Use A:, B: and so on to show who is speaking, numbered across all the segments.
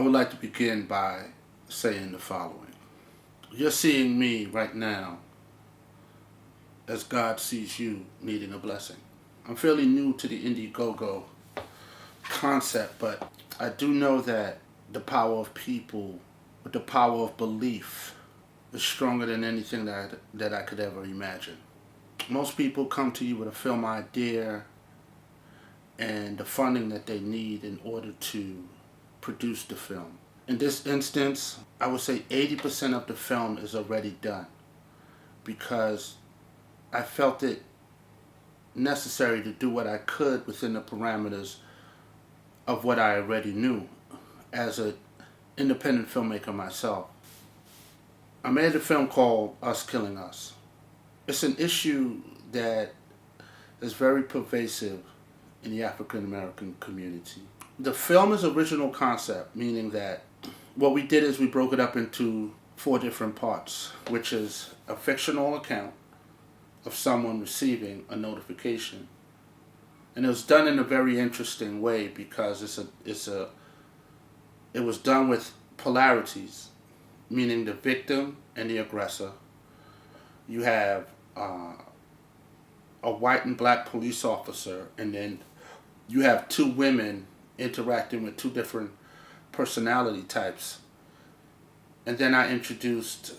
A: I would like to begin by saying the following. You're seeing me right now as God sees you needing a blessing. I'm fairly new to the Indiegogo concept, but I do know that the power of people with the power of belief is stronger than anything that I could ever imagine. Most people come to you with a film idea and the funding that they need in order to produce the film. In this instance, I would say 80% of the film is already done because I felt it necessary to do what I could within the parameters of what I already knew as an independent filmmaker myself. I made a film called Us Killing Us. It's an issue that is very pervasive in the African American community. The film is original concept, meaning that what we did is we broke it up into 4 different parts, which is a fictional account of someone receiving a notification. And it was done in a very interesting way because it was done with polarities, meaning the victim and the aggressor. You have a white and black police officer, and then you have 2 women interacting with 2 different personality types. And then I introduced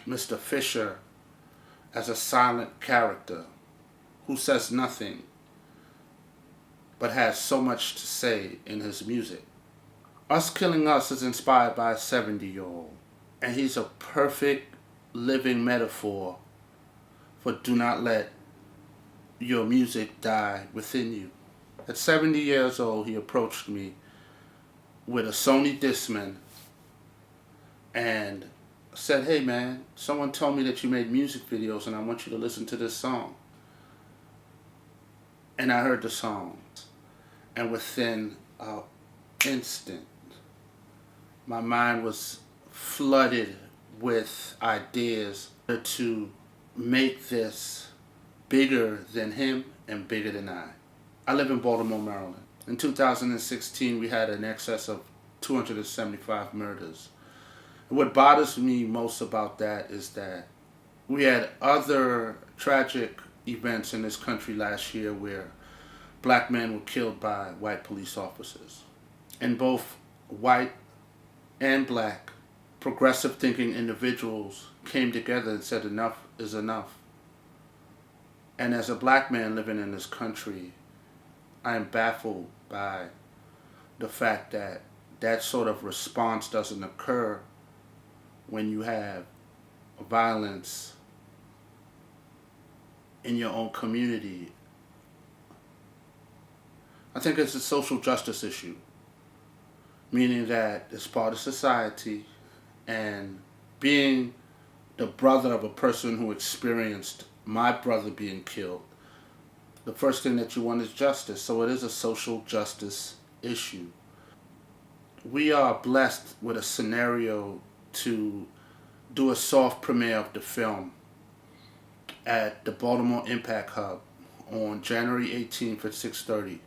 A: Mr. Fisher as a silent character who says nothing but has so much to say in his music. Us Killing Us is inspired by a 70-year-old, and he's a perfect living metaphor for do not let your music die within you. At 70 years old, he approached me with a Sony Discman and said, "Hey man, someone told me that you made music videos and I want you to listen to this song." And I heard the song, and within an instant, my mind was flooded with ideas to make this bigger than him and bigger than I. I live in Baltimore, Maryland. In 2016, we had an excess of 275 murders. And what bothers me most about that is that we had other tragic events in this country last year where black men were killed by white police officers. And both white and black progressive thinking individuals came together and said enough is enough. And as a black man living in this country, I am baffled by the fact that that sort of response doesn't occur when you have violence in your own community. I think it's a social justice issue, meaning that it's part of society, and being the brother of a person who experienced my brother being killed, the first thing that you want is justice. So it is a social justice issue. We are blessed with a scenario to do a soft premiere of the film at the Baltimore Impact Hub on January 18th at 6:30.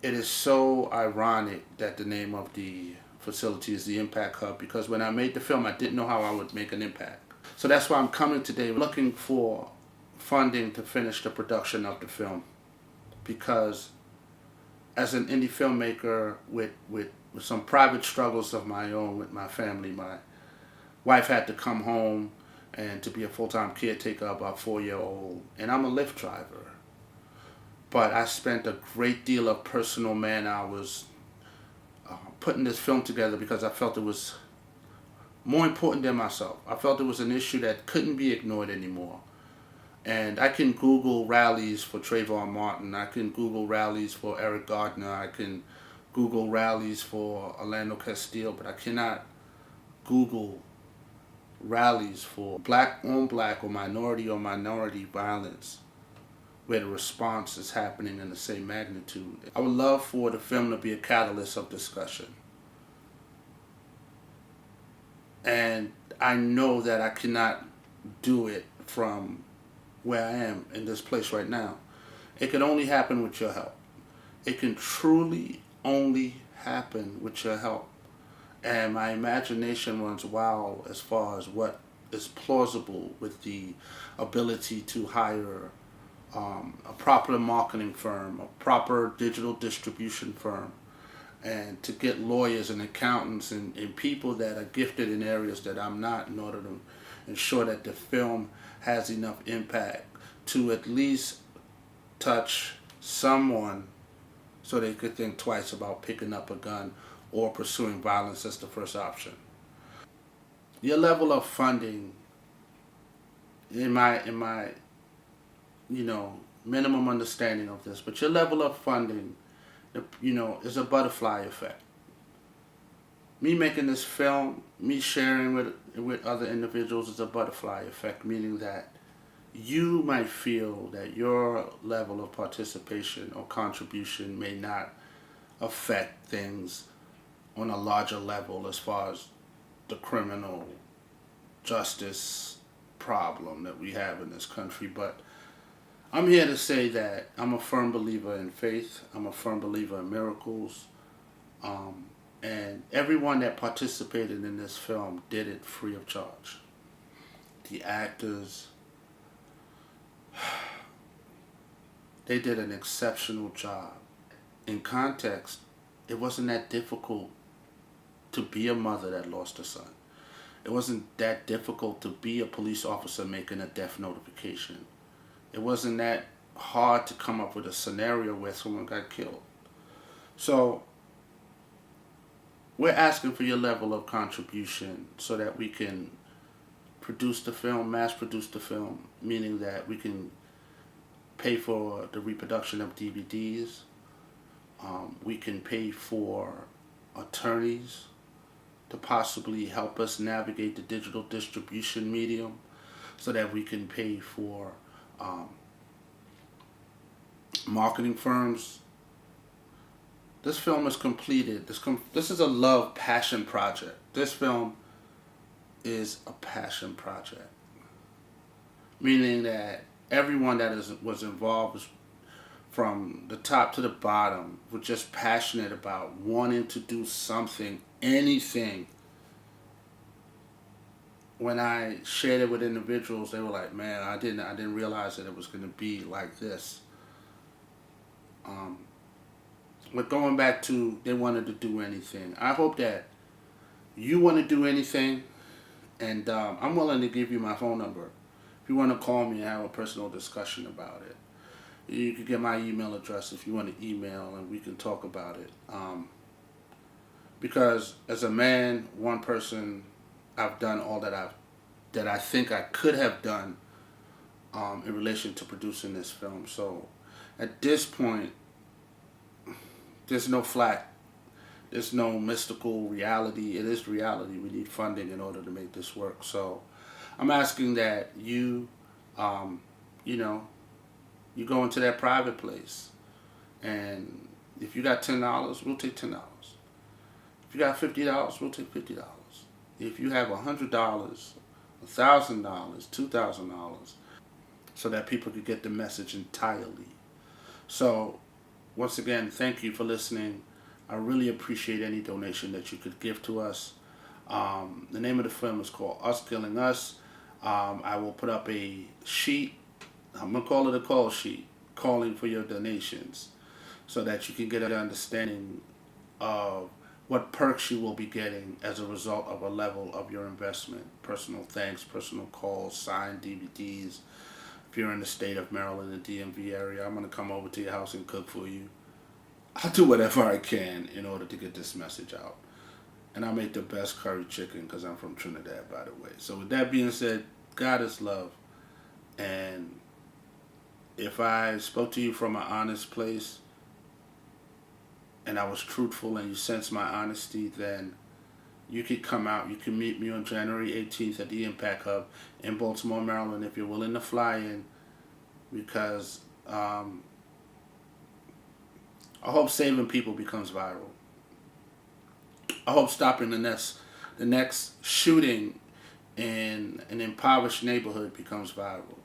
A: It is so ironic that the name of the facility is the Impact Hub, because when I made the film, I didn't know how I would make an impact. So that's why I'm coming today looking for funding to finish the production of the film, because as an indie filmmaker with some private struggles of my own with my family, my wife had to come home and to be a full-time caretaker of our 4-year-old, and I'm a Lyft driver. But I spent a great deal of personal man hours putting this film together because I felt it was more important than myself. I felt it was an issue that couldn't be ignored anymore. And I can Google rallies for Trayvon Martin. I can Google rallies for Eric Gardner. I can Google rallies for Orlando Castillo, but I cannot Google rallies for black on black or minority violence where the response is happening in the same magnitude. I would love for the film to be a catalyst of discussion. And I know that I cannot do it from where I am in this place right now. It can only happen with your help. It can truly only happen with your help. And my imagination runs wild as far as what is plausible with the ability to hire a proper marketing firm, a proper digital distribution firm, and to get lawyers and accountants and people that are gifted in areas that I'm not, in order to ensure that the film has enough impact to at least touch someone so they could think twice about picking up a gun or pursuing violence as the first option. Your level of funding, in my minimum understanding of this, but your level of funding, is a butterfly effect. Me making this film, me sharing with other individuals is a butterfly effect, meaning that you might feel that your level of participation or contribution may not affect things on a larger level as far as the criminal justice problem that we have in this country. But I'm here to say that I'm a firm believer in faith. I'm a firm believer in miracles. And everyone that participated in this film did it free of charge. The actors, they did an exceptional job. In context, it wasn't that difficult to be a mother that lost a son. It wasn't that difficult to be a police officer making a death notification. It wasn't that hard to come up with a scenario where someone got killed. So we're asking for your level of contribution so that we can produce the film, mass produce the film, meaning that we can pay for the reproduction of DVDs. We can pay for attorneys to possibly help us navigate the digital distribution medium so that we can pay for marketing firms. This film is completed. This is a love passion project. This film is a passion project, meaning that everyone that was involved was, from the top to the bottom, were just passionate about wanting to do something, anything. When I shared it with individuals, they were like, "Man, I didn't realize that it was going to be like this." But going back to, they wanted to do anything. I hope that you want to do anything, and I'm willing to give you my phone number. If you want to call me and have a personal discussion about it, you can get my email address if you want to email, and we can talk about it. Because as a man, one person, I've done all that I think I could have done in relation to producing this film. So at this point, there's no flack. There's no mystical reality. It is reality. We need funding in order to make this work. So I'm asking that you go into that private place, and if you got $10, we'll take $10. If you got $50, we'll take $50. If you have $100, $1,000, $2,000, so that people could get the message entirely. So once again, thank you for listening. I really appreciate any donation that you could give to us. The name of the film is called Us Killing Us. I will put up a sheet. I'm going to call it a call sheet, calling for your donations, so that you can get an understanding of what perks you will be getting as a result of a level of your investment. Personal thanks, personal calls, signed DVDs. If you're in the state of Maryland, the DMV area, I'm going to come over to your house and cook for you. I'll do whatever I can in order to get this message out. And I make the best curry chicken because I'm from Trinidad, by the way. So with that being said, God is love. And if I spoke to you from an honest place and I was truthful and you sense my honesty, then you could come out. You can meet me on January 18th at the Impact Hub in Baltimore, Maryland, if you're willing to fly in, because I hope saving people becomes viral. I hope stopping the next shooting in an impoverished neighborhood becomes viral.